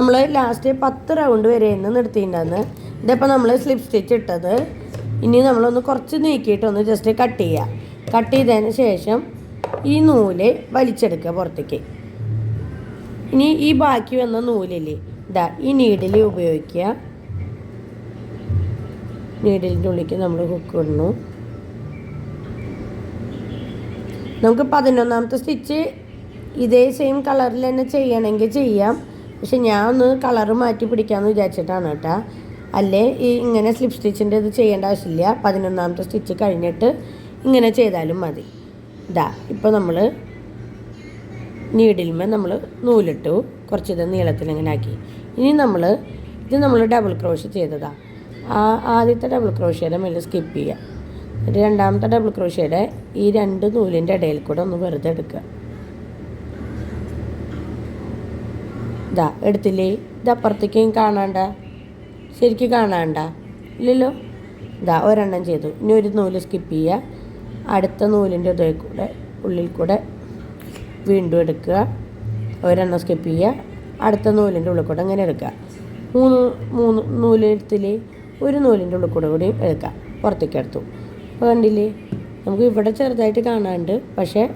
നമ്മൾ last 10 round വരെ നിർത്തിയിട്ടുണ്ടായിരുന്നു. ഇതിപ്പോൾ നമ്മൾ സ്ലിപ്പ് സ്റ്റിച്ച് ഇട്ടത്. ഇനി നമ്മളൊന്ന് കുറച്ച് നീക്കിയിട്ടൊന്ന് ജസ്റ്റ് കട്ട് ചെയ്യുക. കട്ട് ചെയ്തതിന് ശേഷം ഈ നൂല് വലിച്ചെടുക്കുക പുറത്തേക്ക്. ഇനി ഈ ബാക്കി വന്ന നൂലില്ലേ, ഇതാ ഈ നീഡിൽ ഉപയോഗിക്കുക. നീഡിലിൻ്റെ ഉള്ളിലേക്ക് നമ്മൾ ഹുക്ക് ഇടുന്നു. നമുക്ക് 11ാമത്തെ സ്റ്റിച്ച് ഇതേ സെയിം കളറിൽ തന്നെ ചെയ്യണമെങ്കിൽ ചെയ്യാം. പക്ഷെ ഞാൻ ഒന്ന് കളറ് മാറ്റി പിടിക്കാമെന്ന് വിചാരിച്ചിട്ടാണ് കേട്ടോ. അല്ലേ ഈ ഇങ്ങനെ സ്ലിപ്പ് സ്റ്റിച്ചിൻ്റെ ഇത് ചെയ്യേണ്ട ആവശ്യമില്ല. 11ാമത്തെ സ്റ്റിച്ച് കഴിഞ്ഞിട്ട് ഇങ്ങനെ ചെയ്താലും മതി. ഇതാ ഇപ്പോൾ നമ്മൾ നീഡിൽമേൽ നമ്മൾ നൂലിട്ടു, കുറച്ച് നീളത്തിൽ ഇങ്ങനെ ആക്കി. ഇനി നമ്മൾ ഡബിൾ ക്രോഷ്യ ചെയ്തതാണ്. ആദ്യത്തെ ഡബിൾ ക്രോഷ്യയുടെ മേലെ സ്കിപ്പ് ചെയ്യുക. രണ്ടാമത്തെ ഡബിൾ ക്രോഷ്യയുടെ ഈ 2 നൂലിൻ്റെ ഇടയിൽ കൂടെ ഒന്ന് വെറുതെ എടുക്കുക. ഇതാ എടുത്തില്ലേ, ഇതപ്പുറത്തേക്കും കാണാണ്ട, ശരിക്കും കാണാണ്ട ഇല്ലല്ലോ. ഇതാ ഒരെണ്ണം ചെയ്തു. ഇനി ഒരു നൂല് സ്കിപ്പ് ചെയ്യുക. അടുത്ത നൂലിൻ്റെ ഉള്ളിൽ കൂടെ വീണ്ടും എടുക്കുക. ഒരെണ്ണം സ്കിപ്പ് ചെയ്യുക. അടുത്ത നൂലിൻ്റെ ഉള്ളിൽ കൂടെ അങ്ങനെ എടുക്കുക. മൂന്ന് നൂലെടുത്തില്ലേ, ഒരു നൂലിൻ്റെ ഉള്ളിൽ കൂടി എടുക്കുക. പുറത്തേക്ക് എടുത്തു. അപ്പോൾ കണ്ടില്ലേ, നമുക്ക് ഇവിടെ ചെറുതായിട്ട് കാണാണ്ട്, പക്ഷേ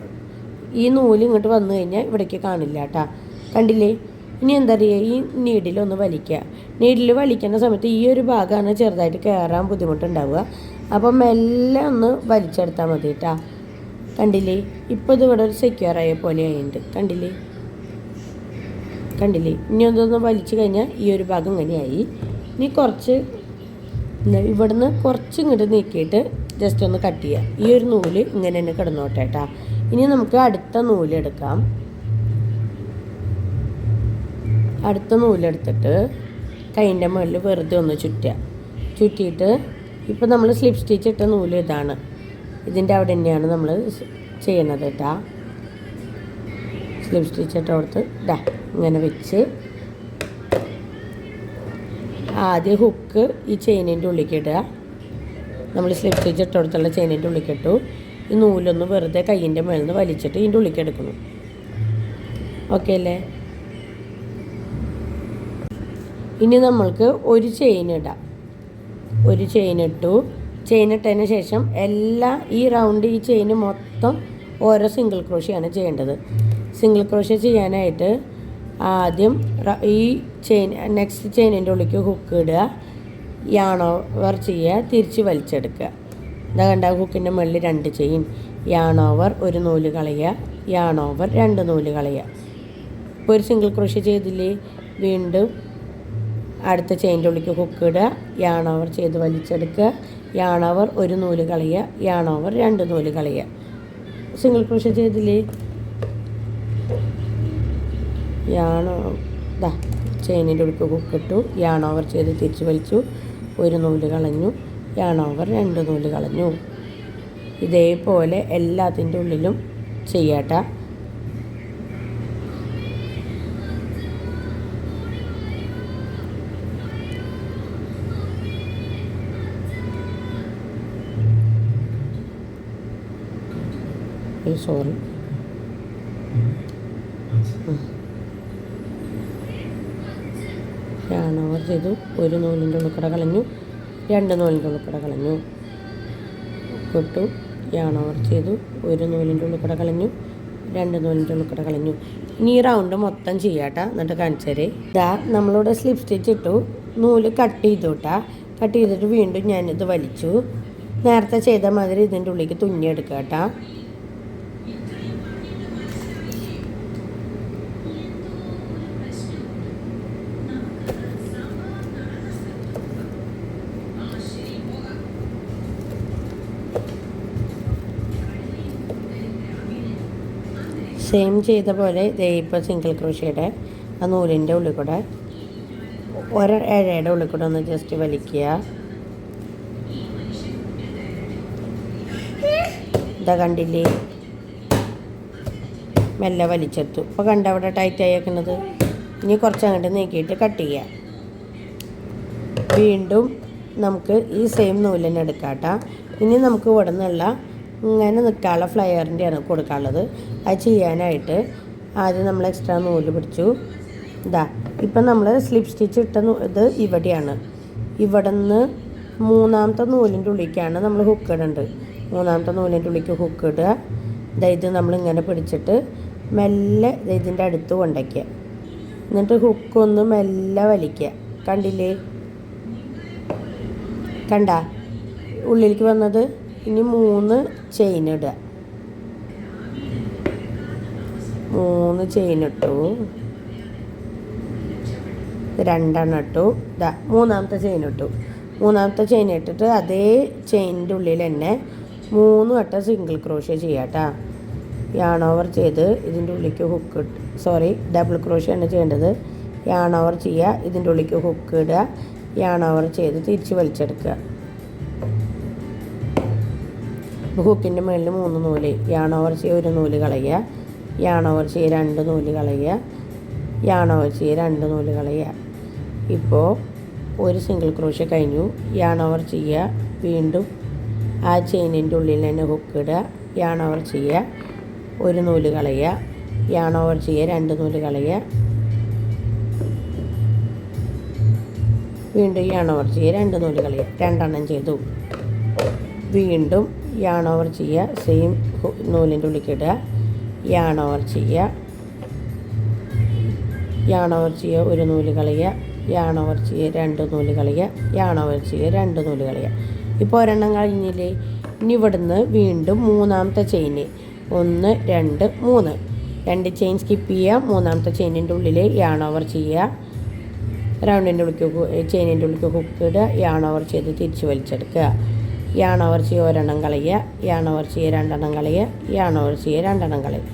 ഈ നൂല് ഇങ്ങോട്ട് വന്നു കഴിഞ്ഞാൽ ഇവിടേക്ക് കാണില്ല കേട്ടോ. കണ്ടില്ലേ? ഇനി എന്താ പറയുക, ഈ നീഡിലൊന്ന് വലിക്കുക. നീഡിൽ വലിക്കുന്ന സമയത്ത് ഈ ഒരു ഭാഗമാണ് ചെറുതായിട്ട് കയറാൻ ബുദ്ധിമുട്ടുണ്ടാവുക. അപ്പം മെല്ലെ ഒന്ന് വലിച്ചെടുത്താൽ മതി കേട്ടോ. കണ്ടില്ലേ, ഇപ്പോൾ ഇതിവിടെ ഒരു സെക്യൂർ ആയ പോലെ ആയിട്ടുണ്ട്. കണ്ടില്ലേ? ഇനി അതൊന്ന് വലിച്ചു കഴിഞ്ഞാൽ ഈ ഒരു ഭാഗം ഇങ്ങനെയായി. ഇനി കുറച്ച് ഇവിടുന്ന് കുറച്ച് ഇങ്ങോട്ട് നീക്കിയിട്ട് ജസ്റ്റ് ഒന്ന് കട്ട് ചെയ്യുക. ഈ ഒരു നൂല് ഇങ്ങനെ തന്നെ കിടന്നോട്ടെ കേട്ടോ. ഇനി നമുക്ക് അടുത്ത നൂലെടുക്കാം. അടുത്ത നൂലെടുത്തിട്ട് കൈൻ്റെ മുകളിൽ വെറുതെ ഒന്ന് ചുറ്റിയിട്ട് ഇപ്പോൾ നമ്മൾ സ്ലിപ്പ് സ്റ്റിച്ച് ഇട്ട നൂല് ഇതാണ്. ഇതിൻ്റെ അവിടെ തന്നെയാണ് നമ്മൾ ചെയ്യണത് കേട്ടോ. സ്ലിപ്പ് സ്റ്റിച്ച് ഇട്ട കൊടുത്ത് ഇങ്ങനെ വെച്ച് ആദ്യം ഹുക്ക് ഈ ചെയിനിൻ്റെ ഉള്ളിലേക്ക് ഇടുക. നമ്മൾ സ്ലിപ്പ് സ്റ്റിച്ച് ഇട്ട കൊടുത്തുള്ള ചെയിനിൻ്റെ ഉള്ളിലേക്ക് ഇട്ടു. ഈ നൂലൊന്ന് വെറുതെ കൈയിൻ്റെ മുകളിൽ നിന്ന് വലിച്ചിട്ട് ഇതിൻ്റെ ഉള്ളിലേക്ക് എടുക്കണം. ഓക്കെ അല്ലേ? ഇനി നമ്മൾക്ക് ഒരു ചെയിൻ ഇടാം. ഒരു ചെയിൻ ഇട്ടു. ചെയിൻ ഇട്ടതിന് ശേഷം ഈ റൗണ്ട് ഈ ചെയിൻ മൊത്തം ഓരോ സിംഗിൾ ക്രോഷ്യയാണ് ചെയ്യേണ്ടത്. സിംഗിൾ ക്രോഷ്യ ചെയ്യാനായിട്ട് ആദ്യം ഈ നെക്സ്റ്റ് ചെയിനിൻ്റെ ഉള്ളിലേക്ക് ഹുക്ക് ഇടുക. യാൺ ഓവർ ചെയ്യുക, തിരിച്ച് വലിച്ചെടുക്കുക. ഇതാ കണ്ട, ഹുക്കിൻ്റെ മുകളിൽ 2 ചെയിൻ, യാൺ ഓവർ 1 നൂല് കളയുക, യാൺ ഓവർ 2 നൂല് കളയുക. ഇപ്പോൾ ഒരു സിംഗിൾ ക്രോഷ്യ ചെയ്തില്ലേ, വീണ്ടും അടുത്ത ചെയിനിൻ്റെ ഉള്ളിലേക്ക് ഹുക്ക് ഇടുക, യാൺ ഓവർ ചെയ്ത് വലിച്ചെടുക്കുക, യാൺ ഓവർ 1 നൂല് കളയുക, യാൺ ഓവർ 2 നൂല് കളയുക. സിംഗിൾ ക്രോഷ്യ ചെയ്തില്ലേ, ചെയിനിൻ്റെ ഉള്ളിലേക്ക് ഹുക്ക് ഇട്ടു, യാൺ ഓവർ ചെയ്ത് തിരിച്ച് വലിച്ചു, 1 നൂല് കളഞ്ഞു, യാൺ ഓവർ 2 നൂല് കളഞ്ഞു. ഇതേപോലെ എല്ലാത്തിൻ്റെ ഉള്ളിലും ചെയ്യാട്ട. സോറി, യാൺ ഓവർ ചെയ്തു, 1 നൂലിൻ്റെ ഉള്ളിൽ കളഞ്ഞു, 2 നൂലിൻ്റെ ഉള്ളിൽ കളഞ്ഞു, കിട്ടു, യാൺ ഓവർ ചെയ്തു, 1 നൂലിൻ്റെ ഉള്ളിൽ കളഞ്ഞു, 2 നൂലിൻ്റെ ഉള്ളിൽ കളഞ്ഞു. ഇനി ഈ റൗണ്ട് മൊത്തം ചെയ്യാട്ടോ, എന്നിട്ട് കാണിച്ചേരെ. നമ്മളിവിടെ സ്ലിപ്പ് സ്റ്റിച്ച് ഇട്ടു, നൂല് കട്ട് ചെയ്തു കേട്ടാ. കട്ട് ചെയ്തിട്ട് വീണ്ടും ഞാനിത് വലിച്ചു. നേരത്തെ ചെയ്ത മാതിരി ഇതിൻ്റെ ഉള്ളിലേക്ക് തുന്നിയെടുക്കുക കേട്ടോ. സെയിം ചെയ്ത പോലെ ഇപ്പോൾ സിംഗിൾ ക്രോഷ്യയുടെ ആ നൂലിൻ്റെ ഉള്ളിൽ കൂടെ ഇഴയുടെ ഉള്ളിൽ കൂടെ ഒന്ന് ജസ്റ്റ് വലിക്കുക. ഇതാ കണ്ടില്ലേ, മെല്ലെ വലിച്ചെടുത്തു. ഇപ്പോൾ കണ്ട അവിടെ ടൈറ്റായി വെക്കുന്നത്. ഇനി കുറച്ച് അങ്ങോട്ട് നീക്കിയിട്ട് കട്ട് ചെയ്യുക. വീണ്ടും നമുക്ക് ഈ സെയിം നൂല് തന്നെ എടുക്കാം കേട്ടോ. ഇനി നമുക്ക് ഇവിടെ നിന്നുള്ള ഇങ്ങനെ നിൽക്കാനുള്ള ഫ്ലയറിൻ്റെയാണ് കൊടുക്കാനുള്ളത്. അത് ചെയ്യാനായിട്ട് ആദ്യം നമ്മൾ എക്സ്ട്രാ നൂല് പിടിച്ചു, ഇതാ ഇപ്പം നമ്മൾ സ്ലിപ്പ് സ്റ്റിച്ച് ഇട്ട ഇത് ഇവിടെയാണ്. ഇവിടെ നിന്ന് മൂന്നാമത്തെ നൂലിൻ്റെ ഉള്ളിലേക്കാണ് നമ്മൾ ഹുക്ക് ഇടേണ്ടത്. മൂന്നാമത്തെ നൂലിൻ്റെ ഉള്ളിലേക്ക് ഹുക്ക് ഇടുക. ഇത് നമ്മളിങ്ങനെ പിടിച്ചിട്ട് മെല്ലെ ഇതിൻ്റെ അടുത്ത് കൊണ്ടുവയ്ക്കുക. എന്നിട്ട് ഹുക്കൊന്ന് മെല്ലെ വലിക്കുക. കണ്ടില്ലേ? കണ്ട ഉള്ളിലേക്ക് വന്നത്? ഇനി 3 ചെയിൻ ഇടുക. 3 ചെയിൻ ഇട്ടു. 2 ഇട്ടു. ഇതാ മൂന്നാമത്തെ ചെയിൻ ഇട്ടു. മൂന്നാമത്തെ ചെയിൻ ഇട്ടിട്ട് അതേ ചെയിനിൻ്റെ ഉള്ളിൽ തന്നെ 3 വട്ടം സിംഗിൾ ക്രോഷ്യ ചെയ്യാം കേട്ടോ. യാൺ ഓവർ ചെയ്ത് ഇതിൻ്റെ ഉള്ളിലേക്ക് ഹുക്ക് ഡബിൾ ക്രോഷ്യാണ് ചെയ്യേണ്ടത്. യാൺ ഓവർ ചെയ്യുക, ഇതിൻ്റെ ഉള്ളിലേക്ക് ഹുക്ക് ഇടുക, യാൺ ഓവർ ചെയ്ത് തിരിച്ച് വലിച്ചെടുക്കുക. ഹുക്കിൻ്റെ മുകളിൽ 3 നൂല്, യാൺ ഓവർ ചെയ്യുക, 1 നൂല് കളയുക, യാൺ ഓവർ ചെയ്യുക, 2 നൂല് കളയുക, യാൺ ഓവർ ചെയ്യുക, 2 നൂല് കളയുക. ഇപ്പോൾ ഒരു സിംഗിൾ ക്രോഷ്യ കഴിഞ്ഞു. യാൺ ഓവർ ചെയ്യുക, വീണ്ടും ആ ചെയിനിൻ്റെ ഉള്ളിൽ തന്നെ ഹുക്ക് ഇടുക, യാൺ ഓവർ ചെയ്യുക, 1 നൂല് കളയുക, യാൺ ഓവർ ചെയ്യുക, 2 നൂല് കളയുക, വീണ്ടും യാൺ ഓവർ ചെയ്യുക, 2 നൂല് കളയുക. 2 ചെയ്തു. വീണ്ടും യാൺ ഓവർ ചെയ്യുക, സെയിം നൂലിൻ്റെ ഉള്ളിലേക്ക് ഇടുക, യാൺ ഓവർ ചെയ്യുക, യാൺ ഓവർ ചെയ്യുക, 1 നൂല് കളയുക, യാൺ ഓവർ ചെയ്യുക, 2 നൂല് കളയുക, യാൺ ഓവർ ചെയ്യുക, 2 നൂല് കളയുക. ഇപ്പോൾ ഒരെണ്ണം കഴിഞ്ഞില്ലേ? ഇനി ഇവിടുന്ന് വീണ്ടും മൂന്നാമത്തെ ചെയിന് 1 2 3 2 ചെയിൻ സ്കിപ്പ് ചെയ്യുക. മൂന്നാമത്തെ ചെയിനിൻ്റെ ഉള്ളിൽ യാൺ ഓവർ ചെയ്യുക, ചെയിനിൻ്റെ ഉള്ളിലേക്ക് ഹുക്ക് ഇടുക, യാൺ ഓവർ ചെയ്ത് തിരിച്ച് വലിച്ചെടുക്കുക. യാൺ ഓവർ ചെയ്യുക, 1 കളയുക, യാൺ ഓവർ ചെയ്യുക, 2 കളയുക, യാൺ ഓവർ ചെയ്യുക, 2 കളയുക.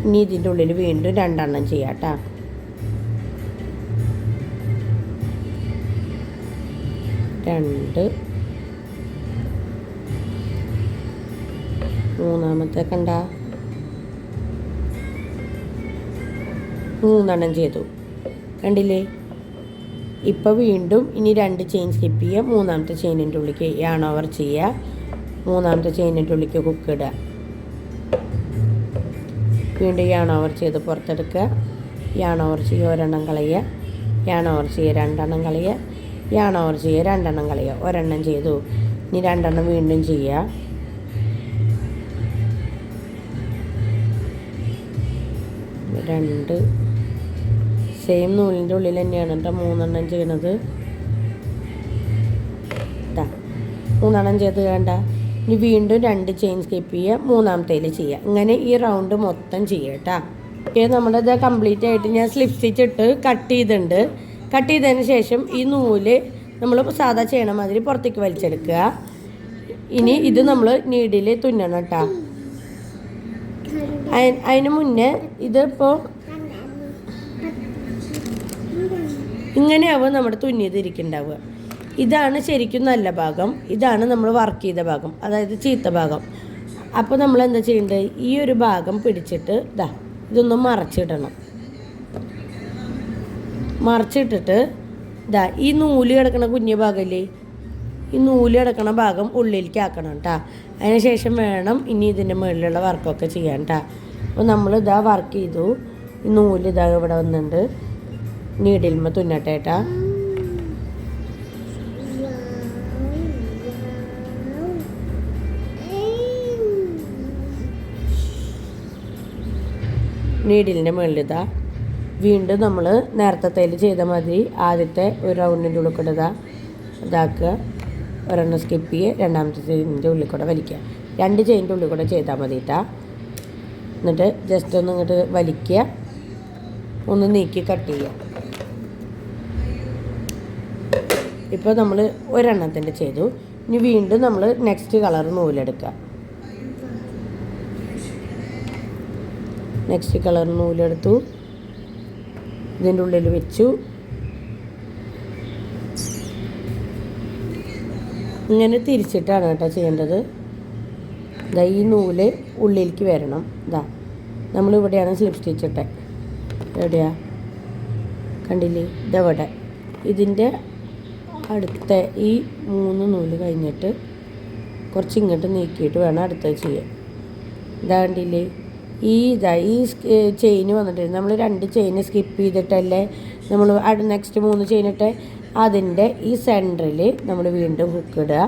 ഇനി ഇതിൻ്റെ ഉള്ളിൽ വീണ്ടും 2 ചെയ്യാം കേട്ടോ. മൂന്നാമത്തെ കണ്ട 3 ചെയ്തു. കണ്ടില്ലേ? ഇപ്പോൾ വീണ്ടും ഇനി 2 ചെയിൻ സ്കിപ്പ് ചെയ്യുക. മൂന്നാമത്തെ ചെയിനിൻ്റെ ഉള്ളിലേക്ക് യാൺ ഓവർ ചെയ്യുക, മൂന്നാമത്തെ ചെയിനിൻ്റെ ഉള്ളിലേക്ക് ഹുക്ക് ഇടുക, വീണ്ടും യാൺ ഓവർ ചെയ്ത് പുറത്തെടുക്കുക, യാൺ ഓവർ ചെയ്യുക, 1 കളയുക, യാൺ ഓവർ ചെയ്യുക, 2 കളയുക, യാൺ ഓവർ ചെയ്യുക, 2 കളയുക. 1 ചെയ്തു. ഇനി 2 വീണ്ടും ചെയ്യുക. സെയിം നൂലിൻ്റെ ഉള്ളിൽ തന്നെയാണ് കേട്ടോ 3 ചെയ്യണത്. 3 ചെയ്ത് വേണ്ട. ഇനി വീണ്ടും 2 ചെയിൻ സ്കിപ്പ് ചെയ്യുക, മൂന്നാമത്തേൽ ചെയ്യുക. ഇങ്ങനെ ഈ റൗണ്ട് മൊത്തം ചെയ്യുക കേട്ടോ. നമ്മുടെ ഇത് കംപ്ലീറ്റ് ആയിട്ട് ഞാൻ സ്ലിപ്പ് സ്റ്റിച്ച് ഇട്ട് കട്ട് ചെയ്തിട്ടുണ്ട്. കട്ട് ചെയ്തതിന് ശേഷം ഈ നൂല് നമ്മൾ സാധാ ചെയ്യണ മാതിരി പുറത്തേക്ക് വലിച്ചെടുക്കുക. ഇനി ഇത് നമ്മൾ നീഡിൽ തുന്നണം കേട്ടോ. അതിന് മുന്നേ ഇതിപ്പോൾ ഇങ്ങനെയാവും നമ്മുടെ തുന്നിയതിരിക്കുന്നുണ്ടാവുക. ഇതാണ് ശരിക്കും നല്ല ഭാഗം, ഇതാണ് നമ്മൾ വർക്ക് ചെയ്ത ഭാഗം, അതായത് ചീത്ത ഭാഗം. അപ്പോൾ നമ്മൾ എന്താ ചെയ്യേണ്ടത്? ഈ ഒരു ഭാഗം പിടിച്ചിട്ട് ഇതൊന്ന് മറച്ചിടണം. മറച്ചിട്ടിട്ട് ഈ നൂല് കിടക്കണ കുഞ്ഞു ഭാഗമല്ലേ, ഈ നൂല് കിടക്കണ ഭാഗം ഉള്ളിലേക്ക് ആക്കണം കേട്ടോ. അതിന് ശേഷം വേണം ഇനി ഇതിൻ്റെ മുകളിലുള്ള വർക്കൊക്കെ ചെയ്യാൻ കേട്ടോ. അപ്പോൾ നമ്മൾ വർക്ക് ചെയ്തു. ഈ നൂല് ഇവിടെ വന്നിട്ടുണ്ട്. നീഡിൽമ തുന്നട്ടെ കേട്ടാ. നീഡിലിൻ്റെ മുകളിൽ വീണ്ടും നമ്മൾ നേരത്തെ ചെയ്ത മാതിരി ആദ്യത്തെ ഒരു റൗണ്ടിൻ്റെ ഉള്ളിൽ കൂടെ ഇതാക്കുക. 1 സ്കിപ്പ് ചെയ്യുക, രണ്ടാമത്തെ ചെയിനിൻ്റെ ഉള്ളിൽ കൂടെ വലിക്കുക. 2 ചെയിനിൻ്റെ ഉള്ളിൽ കൂടെ ചെയ്താൽ മതി കേട്ടോ. എന്നിട്ട് ജസ്റ്റ് ഒന്ന് ഇങ്ങോട്ട് വലിക്കുക, ഒന്ന് നീക്കി കട്ട് ചെയ്യുക. ഇപ്പോൾ നമ്മൾ ഒരെണ്ണത്തിൻ്റെ ചെയ്തു. ഇനി വീണ്ടും നമ്മൾ നെക്സ്റ്റ് കളർ നൂലെടുക്കുക. നെക്സ്റ്റ് കളർ നൂലെടുത്തു, ഇതിൻ്റെ ഉള്ളിൽ വെച്ചു. ഇങ്ങനെ തിരിച്ചിട്ടാണ് കേട്ടോ ചെയ്യേണ്ടത്. ഈ നൂല് ഉള്ളിലേക്ക് വരണം. നമ്മളിവിടെയാണ് സ്ലിപ്പ് സ്റ്റിച്ച് ഇട്ടെ. എവിടെയാ കണ്ടില്ലേ? ഇതെവിടെ? ഇതിൻ്റെ അടുത്ത ഈ 3 നൂല് കഴിഞ്ഞിട്ട് കുറച്ച് ഇങ്ങോട്ട് നീക്കിയിട്ട് വേണം അടുത്തത് ചെയ്യാൻ. കണ്ടില്ലേ? ഈ ചെയിൻ വന്നിട്ട് നമ്മൾ 2 ചെയിൻ സ്കിപ്പ് ചെയ്തിട്ടല്ലേ നമ്മൾ നെക്സ്റ്റ് 3 ചെയിൻ ഇട്ട് അതിൻ്റെ ഈ സെൻറ്ററിൽ നമ്മൾ വീണ്ടും ഹുക്ക് ഇടുക.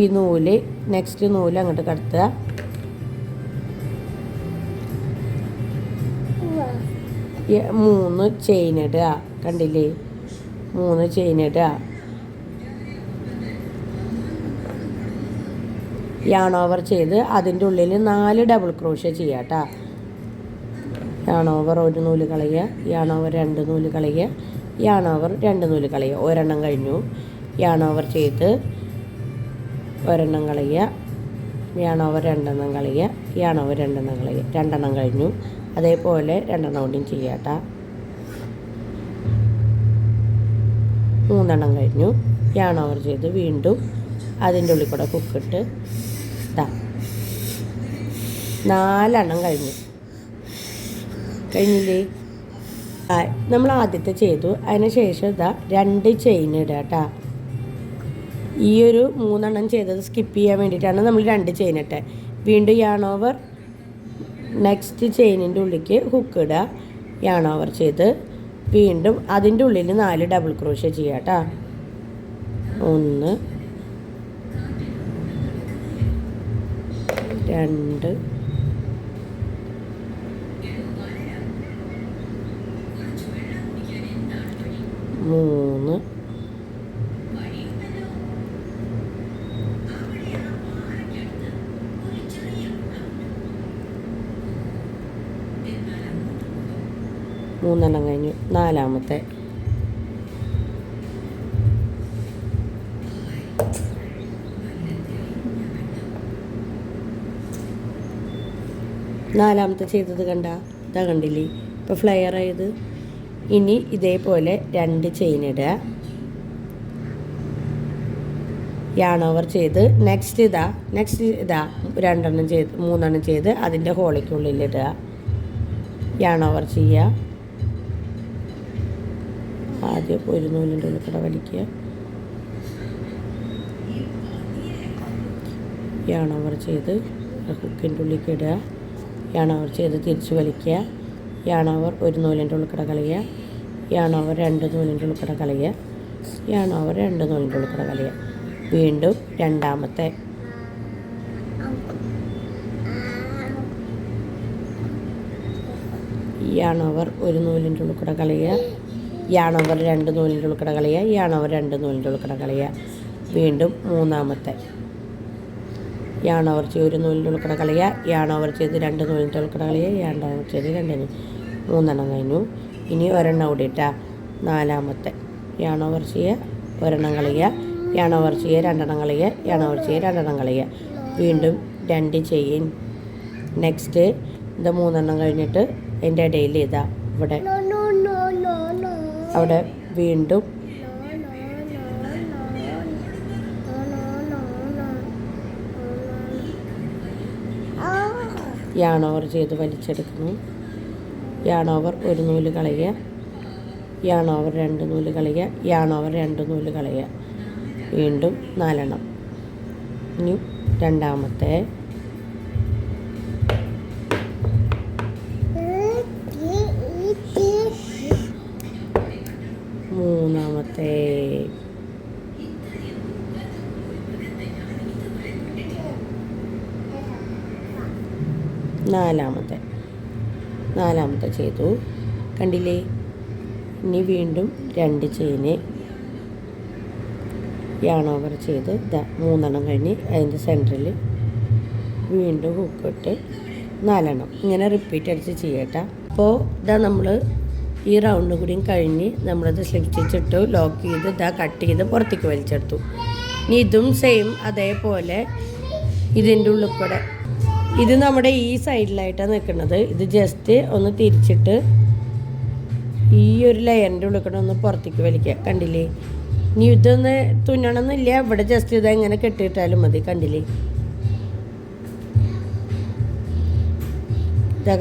ഈ നൂല് നെക്സ്റ്റ് നൂല് അങ്ങോട്ട് കടത്തുക. മൂന്ന് ചെയിൻ ഇടുക. കണ്ടില്ലേ? 3 ചെയിൻ ഇടുക. യാൺ ഓവർ ചെയ്ത് അതിൻ്റെ ഉള്ളിൽ 4 ഡബിൾ ക്രോഷ്യ ചെയ്യാം കേട്ടോ. യാൺ ഓവർ 1 നൂല് കളയുക, യാൺ ഓവർ 2 നൂല് കളയുക, യാൺ ഓവർ 2 നൂല് കളയുക. ഒരെണ്ണം കഴിഞ്ഞു. യാൺ ഓവർ ചെയ്ത് ഒരെണ്ണം കളയുക, യാൺ ഓവർ 2 എണ്ണം കളയുക, യാൺ ഓവർ 2 എണ്ണം കളയുക. 2 എണ്ണം കഴിഞ്ഞു. അതേപോലെ 2 എണ്ണം കൊണ്ടും ചെയ്യാം കേട്ടോ. 3 എണ്ണം കഴിഞ്ഞു. യാൺ ഓവർ ചെയ്ത് വീണ്ടും അതിൻ്റെ ഉള്ളിൽ കൂടെ കുക്കിട്ട് 4 എണ്ണം കഴിഞ്ഞില്ലേ? നമ്മൾ ആദ്യത്തെ ചെയ്തു. അതിന് ശേഷം 2 ചെയിൻ ഇടുക കേട്ടോ. ഈ ഒരു 3 എണ്ണം ചെയ്തത് സ്കിപ്പ് ചെയ്യാൻ വേണ്ടിയിട്ടാണ് നമ്മൾ 2 ചെയിൻ ഇട്ടത്. വീണ്ടും യാൺ ഓവർ നെക്സ്റ്റ് ചെയിനിൻ്റെ ഉള്ളിലേക്ക് ഹുക്ക് ഇടുക. യാൺ ഓവർ ചെയ്ത് വീണ്ടും അതിൻ്റെ ഉള്ളിൽ 4 ഡബിൾ ക്രോഷ്യ ചെയ്യാം കേട്ടോ. 1 2 3 3 കഴിഞ്ഞു. 4-മത്തെ 4-മത്തെ ചെയ്തത് കണ്ടില്ലേ? ഇപ്പോൾ ഫ്ലെയർ ആയത്. ഇനി ഇതേപോലെ 2 ചെയിൻ ഇടുക. യാൺ ഓവർ ചെയ്ത് നെക്സ്റ്റ് 2 എണ്ണം ചെയ്ത് 3 എണ്ണം ചെയ്ത് അതിൻ്റെ ഹോളിക്കുള്ളിലിടുക. യാൺ ഓവർ ചെയ്യുക. ആദ്യം 1 നൂലിൻ്റെ ഉള്ളിൽ കൂടെ വലിക്കുക. യാൺ ഓവർ ചെയ്ത് ഹുക്കിൻ്റെ ഉള്ളിലേക്ക് ഇടുക. യാൺ ഓവർ ചെയ്ത് തിരിച്ച് വലിക്കുക. യാൺ ഓവർ 1 നൂലിൻ്റെ ഉള്ളിൽ കൂടെ കളയുക. യാൺ ഓവർ 2 നൂലിൻ്റെ ഉള്ളിൽ കൂടെ കളയുക. യാൺ ഓവർ 2 നൂലിൻ്റെ ഉള്ളിൽ കൂടെ കളയുക. വീണ്ടും 2-മത്തെ യാൺ ഓവർ 1 നൂലിൻ്റെ ഉള്ളിൽ കൂടെ കളയുക. യാൺ ഓവർ 2 നൂലിൻ്റെ ഉള്ളിൽ കൂടെ കളയുക. യാൺ ഓവർ 2 നൂലിൻ്റെ ഉള്ളിൽ കൂടെ കളയുക. വീണ്ടും 3-മത്തെ യാൺ ഓവർ ചെയ്ത് 1 നൂലിൻ്റെ ഉള്ളിൽ കൂടെ കളയുക. യാൺ ഓവർ ചെയ്ത് 2 നൂലിൻ്റെ ഉള്ളിൽ കൂടെ കളയുക. യാൺ ഓവർ ചെയ്ത് 2 3 എണ്ണം കഴിഞ്ഞു. ഇനി ഒരെണ്ണം കൂടി ഇട്ടാ 4-മത്തെ യാൺ ഓവർ ചെയ്യുക, 1 എണ്ണം കളയുക. യാൺ ഓവർ ചെയ്യുക, 2 എണ്ണം കളയുക. യാൺ ഓവർ ചെയ്യുക, 2 എണ്ണം കളയുക. വീണ്ടും 2 ചെയിൻ. നെക്സ്റ്റ് 3 എണ്ണം കഴിഞ്ഞിട്ട് അതിൻ്റെ ഇടയിൽ അവിടെ വീണ്ടും യാൺ ഓവർ ചെയ്ത് വലിച്ചെടുക്കുന്നു. യാൺ ഓവർ 1 നൂല് കളയുക. യാൺ ഓവർ 2 നൂല് കളയുക. യാൺ ഓവർ 2 നൂല് കളയുക. വീണ്ടും 4 എണ്ണം. ഇനി 2-മത്തെ 3-മത്തെ 4-മത്തെ ചെയ്തു. കണ്ടില്ലേ? ഇനി വീണ്ടും 2 ചെയിന് യാൺ ഓവർ ചെയ്ത് 3 എണ്ണം കഴിഞ്ഞ് അതിൻ്റെ സെൻറ്ററിൽ വീണ്ടും ഹുക്കിട്ട് 4 എണ്ണം ഇങ്ങനെ റിപ്പീറ്റ് അടിച്ച് ചെയ്യട്ടെ. അപ്പോൾ നമ്മൾ ഈ റൗണ്ട് കൂടിയും കഴിഞ്ഞ് നമ്മളത് സ്ലിപ്പ് സ്റ്റിച്ചിട്ട് ലോക്ക് ചെയ്ത് കട്ട് ചെയ്ത് പുറത്തേക്ക് വലിച്ചെടുത്തു. ഇനി ഇതും സെയിം അതേപോലെ ഇതിൻ്റെ ഉള്ളിൽ കൂടെ ഇത് നമ്മുടെ ഈ സൈഡിലായിട്ടാണ് നിൽക്കുന്നത്. ഇത് ജസ്റ്റ് ഒന്ന് തിരിച്ചിട്ട് ഈ ഒരു ലെയറിൻ്റെ ഉള്ളിൽ കൂടെ ഒന്ന് പുറത്തേക്ക് വലിക്കുക. കണ്ടില്ലേ? ഇനി ഇതൊന്ന് തുന്നണമെന്നില്ല, ഇവിടെ ജസ്റ്റ് ഇതെങ്ങനെ കെട്ടിയിട്ടാലും മതി. കണ്ടില്ലേ?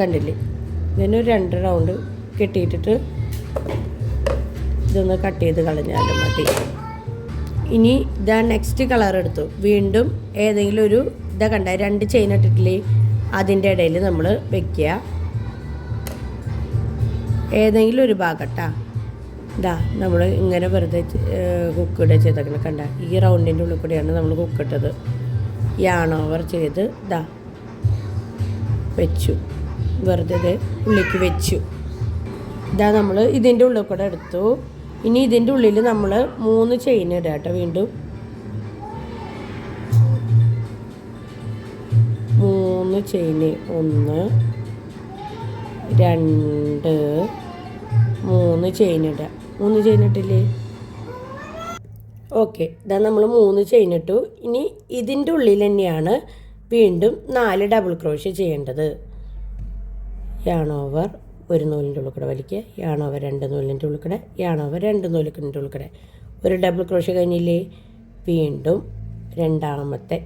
കണ്ടില്ലേ? ഇതിനൊരു 2 റൗണ്ട് കെട്ടിയിട്ടിട്ട് ഇതൊന്ന് കട്ട് ചെയ്ത് കളഞ്ഞാലും മതി. ഇനി നെക്സ്റ്റ് കളർ എടുത്തു. വീണ്ടും ഏതെങ്കിലും ഒരു കണ്ട 2 ചെയിൻ ഇട്ടിട്ടില്ലേ, അതിൻ്റെ ഇടയിൽ നമ്മൾ വെക്കുക. ഏതെങ്കിലും ഒരു ഭാഗം കേട്ടോ. ഇതാ നമ്മൾ ഇങ്ങനെ വെറുതെ കുക്കിടെ ചെയ്തേക്കണം. കണ്ട ഈ റൗണ്ടിൻ്റെ ഉള്ളിൽ കൂടെയാണ് നമ്മൾ കുക്കിട്ടത്. യാൺ ഓവർ ചെയ്ത് ഇതാ വെച്ചു, വെറുതെ ഇത് ഉള്ളിലേക്ക് വെച്ചു. ഇതാ നമ്മൾ ഇതിൻ്റെ ഉള്ളിൽ കൂടെ എടുത്തു. ഇനി ഇതിൻ്റെ ഉള്ളിൽ നമ്മൾ 3 ചെയിൻ ഇടുക കേട്ടോ. വീണ്ടും 3 ചെയിന്, 1 2 3 ചെയിൻ ഇടുക. 3 ചെയിൻ ഇട്ടില്ലേ? ഓക്കെ, ഇതാ നമ്മൾ 3 ചെയിൻ ഇട്ടു. ഇനി ഇതിൻ്റെ ഉള്ളിൽ തന്നെയാണ് വീണ്ടും 4 ഡബിൾ ക്രോഷ്യ ചെയ്യേണ്ടത്. യാൺ ഓവർ 1 നൂലിൻ്റെ ഉള്ളിൽ കൂടെ വലിക്കുക, യാൺ ഓവർ 2 നൂലിൻ്റെ ഉള്ളിൽ കൂടെ, യാൺ ഓവർ 2 നൂലിൻ്റെ ഉള്ളിൽ കൂടെ. ഒരു ഡബിൾ ക്രോഷ്യ കഴിഞ്ഞില്ലേ? വീണ്ടും രണ്ടാമത്തെ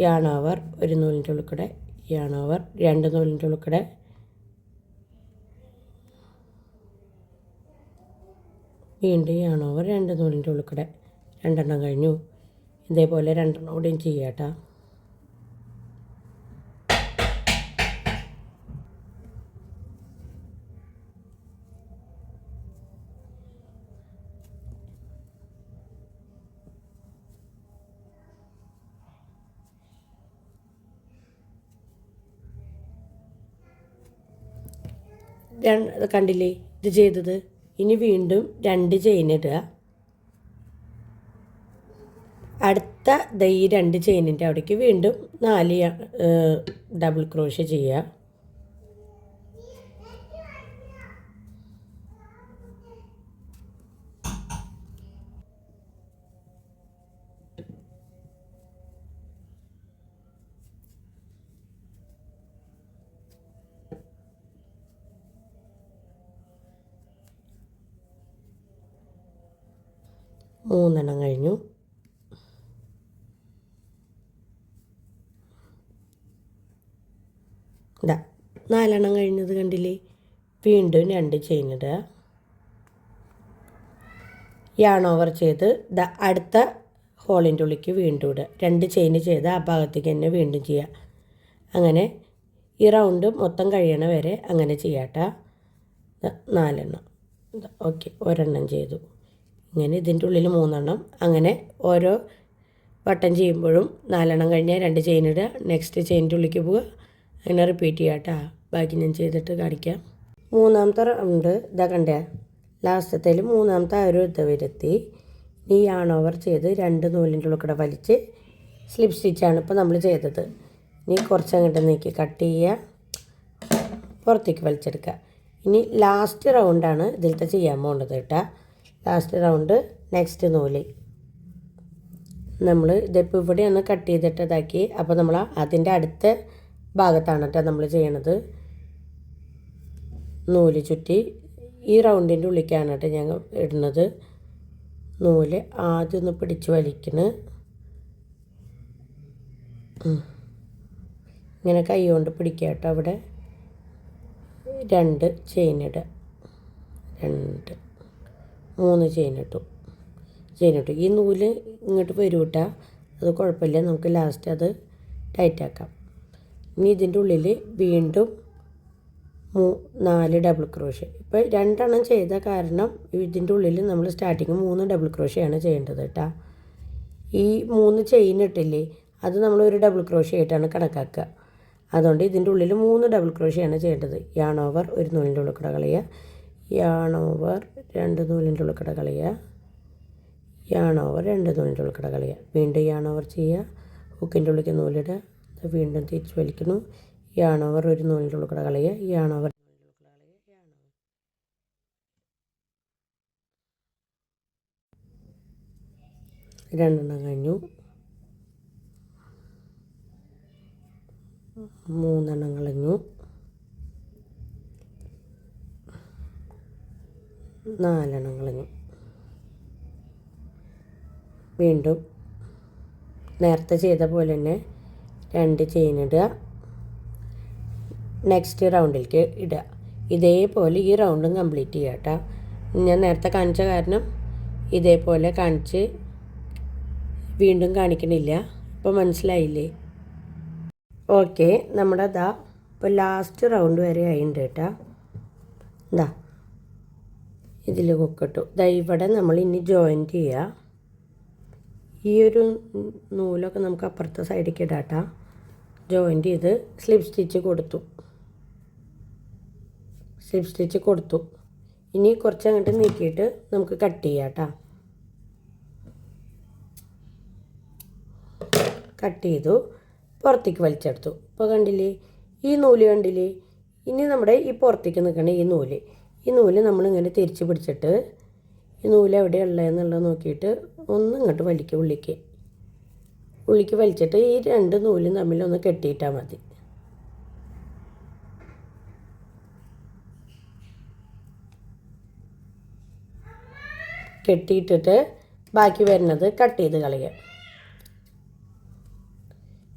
യാൺ ഓവർ 1 നൂലിൻ്റെ ഉള്ളിൽ കൂടെ, യാൺ ഓവർ 2 നൂലിൻ്റെ ഉള്ളിൽ കൂടെ, വീണ്ടും യാൺ ഓവർ 2 നൂലിൻ്റെ ഉള്ളിൽ കൂടെ. 2 എണ്ണം കഴിഞ്ഞു. ഇതേപോലെ 2 എണ്ണം കൂടെയും ചെയ്യാം കേട്ടോ. കണ്ടില്ലേ ഇത് ചെയ്തത്? ഇനി വീണ്ടും 2 ചെയിൻ ഇടുക. അടുത്ത ഈ 2 ചെയിനിൻ്റെ അവിടേക്ക് വീണ്ടും 4 ഡബിൾ ക്രോഷ്യ ചെയ്യുക. മൂന്നെണ്ണം കഴിഞ്ഞു. ഇതാ 4 എണ്ണം കഴിഞ്ഞത് കണ്ടില്ലേ? വീണ്ടും 2 ചെയിൻ ഇടുക. യാൺ ഓവർ ചെയ്ത് അടുത്ത ഹോളിൻ്റെ ഉള്ളിലേക്ക് വീണ്ടും ഇടുക. 2 ചെയിൻ ചെയ്ത് ആ ഭാഗത്തേക്ക് തന്നെ വീണ്ടും ചെയ്യുക. അങ്ങനെ ഈ റൗണ്ട് മൊത്തം കഴിയണ വരെ അങ്ങനെ ചെയ്യാട്ടോ. 4 എണ്ണം. ഓക്കെ, ഒരെണ്ണം ചെയ്തു. ഇങ്ങനെ ഇതിൻ്റെ ഉള്ളിൽ 3 എണ്ണം. അങ്ങനെ ഓരോ വട്ടം ചെയ്യുമ്പോഴും 4 എണ്ണം കഴിഞ്ഞാൽ 2 ചെയിൻ ഇടുക. നെക്സ്റ്റ് ചെയിനിൻ്റെ ഉള്ളിലേക്ക് പോവുക. അങ്ങനെ റിപ്പീറ്റ് ചെയ്യാം കേട്ടോ. ബാക്കി ഞാൻ ചെയ്തിട്ട് കാണിക്കാം. മൂന്നാമത്തെ റൗണ്ട് ഇതാ കണ്ടേ? ലാസ്റ്റത്തേൽ മൂന്നാമത്തെ ആ ഒരു ഇത് വരുത്തി ഈ യാൺ ഓവർ ചെയ്ത് 2 നൂലിൻ്റെ ഉള്ളിൽ കൂടെ വലിച്ച് സ്ലിപ്പ് സ്റ്റിച്ചാണ് ഇപ്പോൾ നമ്മൾ ചെയ്തത്. ഇനി കുറച്ചങ്ങോട്ട് നീക്കി കട്ട് ചെയ്യുക, പുറത്തേക്ക് വലിച്ചെടുക്കുക. ഇനി ലാസ്റ്റ് റൗണ്ടാണ് ഇതിലത്തെ ചെയ്യാൻ പോകേണ്ടത് കേട്ടോ. ലാസ്റ്റ് റൗണ്ട് നെക്സ്റ്റ് നൂല് നമ്മൾ ഇതിപ്പോൾ ഇവിടെയാണ് കട്ട് ചെയ്തിട്ട് ഇതാക്കി. അപ്പോൾ നമ്മൾ അതിൻ്റെ അടുത്ത ഭാഗത്താണ് കേട്ടോ നമ്മൾ ചെയ്യണത്. നൂല് ചുറ്റി ഈ റൗണ്ടിൻ്റെ ഉള്ളിലേക്കാണ് കേട്ടോ ഞങ്ങൾ ഇടുന്നത്. നൂല് ആദ്യം ഒന്ന് പിടിച്ച് വലിക്കണ്. ഇങ്ങനെ കൈ കൊണ്ട് പിടിക്കുക കേട്ടോ. അവിടെ 2 ചെയിൻ ഇടുക. 2 3 ചെയിൻ ഇട്ടു. ഈ നൂല് ഇങ്ങോട്ട് വരും കേട്ടോ. അത് കുഴപ്പമില്ല, നമുക്ക് ലാസ്റ്റ് അത് ടൈറ്റാക്കാം. ഇനി ഇതിൻ്റെ ഉള്ളിൽ വീണ്ടും 4 ഡബിൾ ക്രോഷ്യ. ഇപ്പോൾ 2 എണ്ണം ചെയ്ത കാരണം ഇതിൻ്റെ ഉള്ളിൽ നമ്മൾ സ്റ്റാർട്ടിങ് 3 ഡബിൾ ക്രോഷ്യയാണ് ചെയ്യേണ്ടത് കേട്ടോ. ഈ 3 ചെയിൻ ഇട്ടില്ലേ, അത് നമ്മൾ ഒരു ഡബിൾ ക്രോഷ്യ ആയിട്ടാണ് കണക്കാക്കുക. അതുകൊണ്ട് ഇതിൻ്റെ ഉള്ളിൽ 3 ഡബിൾ ക്രോഷ്യയാണ് ചെയ്യേണ്ടത്. യാൺ ഓവർ 1 നൂലിൻ്റെ ഉള്ളിൽ കൂടെ കളയുക, യാൺ ഓവർ 2 നൂലിൻ്റെ ഉള്ളിൽ കൂടെ കളയുക, യാൺ ഓവർ 2 നൂലിൻ്റെ ഉള്ളിൽ കൂടെ കളയുക. വീണ്ടും യാൺ ഓവർ ചെയ്യുക, ഹുക്കിൻ്റെ ഉള്ളിലേക്ക് നൂലിടുക, വീണ്ടും തിരിച്ച് വലിക്കുന്നു, യാൺ ഓവർ 1 നൂലിൻ്റെ ഉള്ളിൽ കൂടെ കളയുക, യാൺ ഓവർ 2 എണ്ണം കഴിഞ്ഞു. 3 എണ്ണം കളഞ്ഞു. 4 എണ്ണം കളഞ്ഞു. വീണ്ടും നേരത്തെ ചെയ്ത പോലെ തന്നെ 2 ചെയിൻ ഇടുക. നെക്സ്റ്റ് റൗണ്ടിലേക്ക് ഇടുക. ഇതേപോലെ ഈ റൗണ്ടും കംപ്ലീറ്റ് ചെയ്യുക കേട്ടോ. ഞാൻ നേരത്തെ കാണിച്ച കാരണം ഇതേപോലെ കാണിച്ച് വീണ്ടും കാണിക്കണില്ല. ഇപ്പോൾ മനസ്സിലായില്ലേ? ഓക്കെ, നമ്മുടെ ഇപ്പോൾ ലാസ്റ്റ് റൗണ്ട് വരെ ആയിട്ടുണ്ട് കേട്ടോ. ഇതിൽ കൊക്കിട്ടു. ഇവിടെ നമ്മൾ ഇനി ജോയിൻറ്റ് ചെയ്യുക. ഈ ഒരു നൂലൊക്കെ നമുക്ക് അപ്പുറത്തെ സൈഡിലേക്ക് ഇടാട്ടോ. ജോയിൻറ്റ് ചെയ്ത് സ്ലിപ്പ് സ്റ്റിച്ച് കൊടുത്തു. ഇനി കുറച്ച് അങ്ങോട്ട് നീക്കിയിട്ട് നമുക്ക് കട്ട് ചെയ്യാം കേട്ടോ. കട്ട് ചെയ്തു, പുറത്തേക്ക് വലിച്ചെടുത്തു. ഇപ്പോൾ കണ്ടില്ലേ, ഈ നൂല് കണ്ടില്ലേ? ഇനി നമ്മുടെ ഈ പുറത്തേക്ക് നിൽക്കണ ഈ നൂല് നമ്മളിങ്ങനെ തിരിച്ച് പിടിച്ചിട്ട് ഈ നൂല് എവിടെയുള്ളതെന്നുള്ളത് നോക്കിയിട്ട് ഒന്ന് ഇങ്ങോട്ട് വലിക്കുക. ഉള്ളിക്ക് വലിച്ചിട്ട് ഈ 2 നൂലും തമ്മിലൊന്ന് കെട്ടിയിട്ടാൽ മതി. കെട്ടിയിട്ടിട്ട് ബാക്കി വരുന്നത് കട്ട് ചെയ്ത് കളയുക.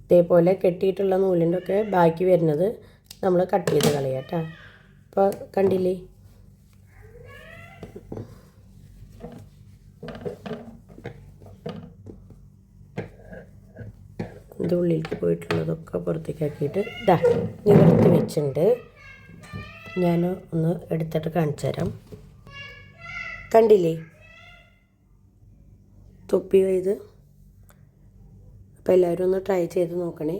ഇതേപോലെ കെട്ടിയിട്ടുള്ള നൂലിൻ്റെ ഒക്കെ ബാക്കി വരുന്നത് നമ്മൾ കട്ട് ചെയ്ത് കളയുക കേട്ടോ. അപ്പോൾ കണ്ടില്ലേ, ഇത് ഉള്ളിലേക്ക് പോയിട്ടുള്ളതൊക്കെ പുറത്തേക്ക് ആക്കിയിട്ട് നിവർത്തി വെച്ചിട്ടുണ്ട്. ഞാൻ ഒന്ന് എടുത്തിട്ട് കാണിച്ചു തരാം. കണ്ടില്ലേ തൊപ്പി ഇത്? അപ്പോൾ എല്ലാവരും ഒന്ന് ട്രൈ ചെയ്ത് നോക്കണേ.